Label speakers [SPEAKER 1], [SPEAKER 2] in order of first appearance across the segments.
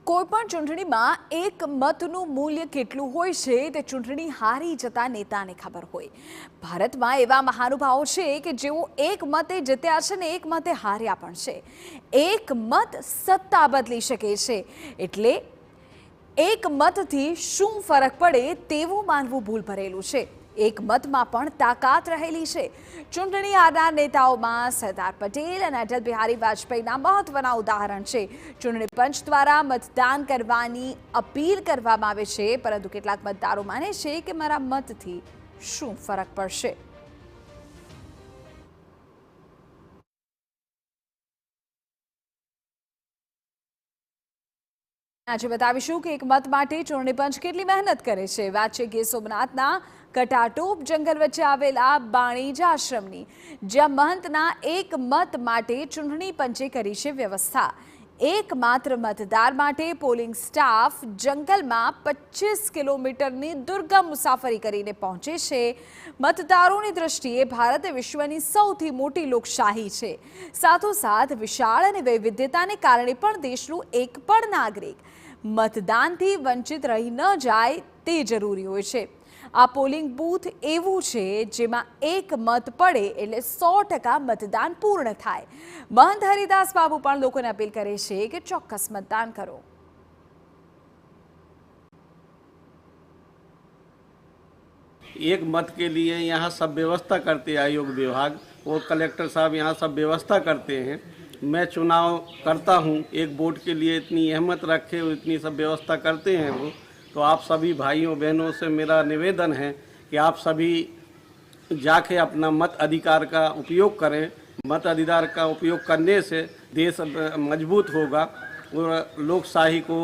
[SPEAKER 1] કોઈપણ ચૂંટણીમાં એક મતનું મૂલ્ય કેટલું હોય છે તે ચૂંટણી હારી જતા નેતાને ખબર હોય. ભારતમાં એવા મહાનુભાવો છે કે જેઓ એક મતે જીત્યા છે ને એક મતે હાર્યા પણ છે. એક મત સત્તા બદલી શકે છે. એટલે એક મતથી શું ફરક પડે તેવું માનવું ભૂલ ભરેલું છે. એક મતમાં પણ તાકાત રહેલી છે. ચૂંટણી હારનાર નેતાઓમાં સરદાર પટેલ અને અટલ બિહારી વાજપેયીના મહત્વના ઉદાહરણ છે. ચૂંટણી પંચ દ્વારા મતદાન કરવાની અપીલ કરવામાં આવે છે, પરંતુ કેટલાક મતદારો માને છે કે મારા મતથી શું ફરક પડશે. આજે બતાવીશું કે એક મત માટે ચૂંટણી પંચ કેટલી મહેનત કરે છે. વાત છે ગીર સોમનાથના કટાટોપ જંગલ વચ્ચે આવેલા બાણીજા આશ્રમની, જ્યાં મહંતના એક મત માટે ચૂંટણી પંચે કરી છે વ્યવસ્થા. એકમાત્ર મતદાર માટે પોલિંગ સ્ટાફ જંગલમાં 25 કિલોમીટરની દુર્ગમ મુસાફરી કરીને પહોંચે છે. મતદારોની દ્રષ્ટિએ ભારત વિશ્વની સૌથી મોટી લોકશાહી છે. સાથોસાથ વિશાળ અને વૈવિધ્યતાને કારણે પણ દેશનું એક પણ નાગરિક મતદાનથી વંચિત રહી ન જાય તે જરૂરી હોય છે. આ પોલિંગ બૂથ એવું છે જેમાં એક મત પડે એટલે 100% મતદાન પૂર્ણ થાય. મહંત હરિદાસ બાબુ પણ લોકોને અપીલ કરે છે કે ચોક્કસ મતદાન કરો.
[SPEAKER 2] एक मत के लिए यहाँ सब व्यवस्था करते हैं आयोग विभाग और कलेक्टर साहब यहाँ सब व्यवस्था करते हैं. मैं चुनाव करता हूँ, एक वोट के लिए इतनी अहमियत रखे और इतनी सब व्यवस्था करते हैं वो. तो आप सभी भाइयों बहनों से मेरा निवेदन है कि आप सभी जाके अपना मत अधिकार का उपयोग करें. मत अधिकार का उपयोग करने से देश मजबूत होगा और लोकशाही को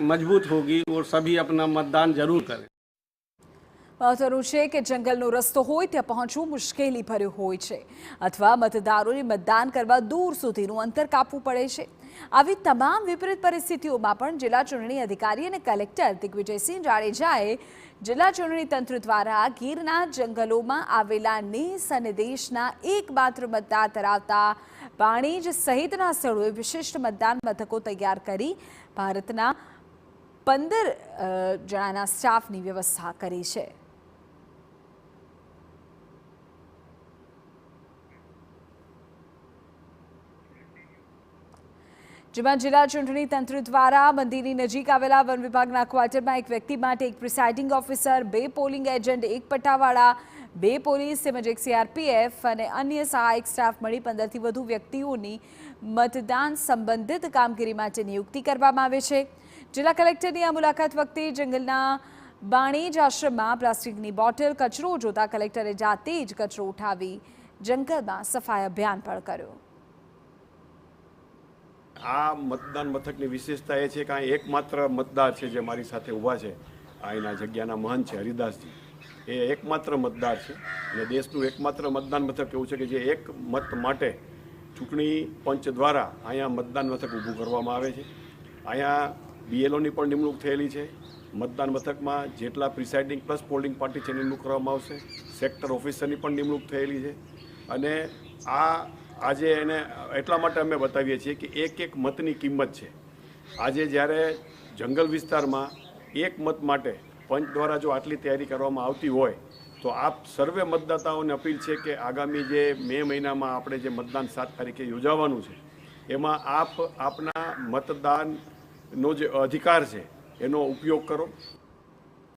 [SPEAKER 2] मजबूत होगी और सभी अपना मतदान जरूर करें.
[SPEAKER 1] મહત્વનું છે કે જંગલનો રસ્તો હોય ત્યાં પહોંચવું મુશ્કેલી ભર્યું હોય છે, અથવા મતદારોને મતદાન કરવા દૂર સુધીનું અંતર કાપવું પડે છે. આવી તમામ વિપરીત પરિસ્થિતિઓમાં પણ જિલ્લા ચૂંટણી અધિકારી અને કલેક્ટર દિગ્વિજયસિંહ જાડેજાએ જિલ્લા ચૂંટણી તંત્ર દ્વારા ગીરના જંગલોમાં આવેલા નેસ અને દેશના એકમાત્ર મતદાર ધરાવતા બાણીજ સહિતના સ્થળોએ વિશિષ્ટ મતદાન મથકો તૈયાર કરી ભારતના 15 જણાના સ્ટાફની વ્યવસ્થા કરી છે. જેમાં જિલ્લા ચૂંટણી તંત્ર દ્વારા મંદિરની નજીક આવેલા વન વિભાગના ક્વાર્ટરમાં એક વ્યક્તિ માટે એક presiding officer, 2 polling agent, 1 પટ્ટાવાળા, 2 police તેમજ 1 CRPF અને અન્ય સહાયક સ્ટાફ મળી 15થી વધુ વ્યક્તિઓની મતદાન સંબંધિત કામગીરી માટે નિયુક્તિ કરવામાં આવે છે. જિલ્લા કલેક્ટરની આ મુલાકાત વખતે જંગલના બાણીજ આશ્રમમાં પ્લાસ્ટિકની બોટલ, કચરો જોતા કલેક્ટરે જાતે જ કચરો ઉઠાવી જંગલમાં સફાઈ અભિયાન પણ કર્યું.
[SPEAKER 3] આ મતદાન મથકની વિશેષતા એ છે કે આ એકમાત્ર મતદાર છે જે મારી સાથે ઊભા છે. અહીંના જગ્યાના મહંત છે હરિદાસજી. એ એકમાત્ર મતદાર છે અને દેશનું એકમાત્ર મતદાન મથક એવું છે કે જે એક મત માટે ચૂંટણી પંચ દ્વારા અહીંયા મતદાન મથક ઊભું કરવામાં આવે છે. અહીંયા BLOની પણ નિમણૂક થયેલી છે. મતદાન મથકમાં જેટલા પ્રિસાઇડિંગ પ્લસ પોલિંગ પાર્ટી છે નિમણૂક કરવામાં આવશે. સેક્ટર ઓફિસરની પણ નિમણૂક થયેલી છે. અને આજે એને એટલા માટે અમે બતાવીએ છીએ કે એક મતની કિંમત છે. આજે જ્યારે જંગલ વિસ્તારમાં એક મત માટે પંચ દ્વારા જો આટલી તૈયારી કરવામાં આવતી હોય તો આપ સર્વે મતદાતાઓને અપીલ છે કે આગામી જે મે મહિનામાં આપણે જે મતદાન 7 તારીખે યોજાવાનું છે એમાં આપ આપના મતદાનનો જે અધિકાર છે એનો ઉપયોગ કરો.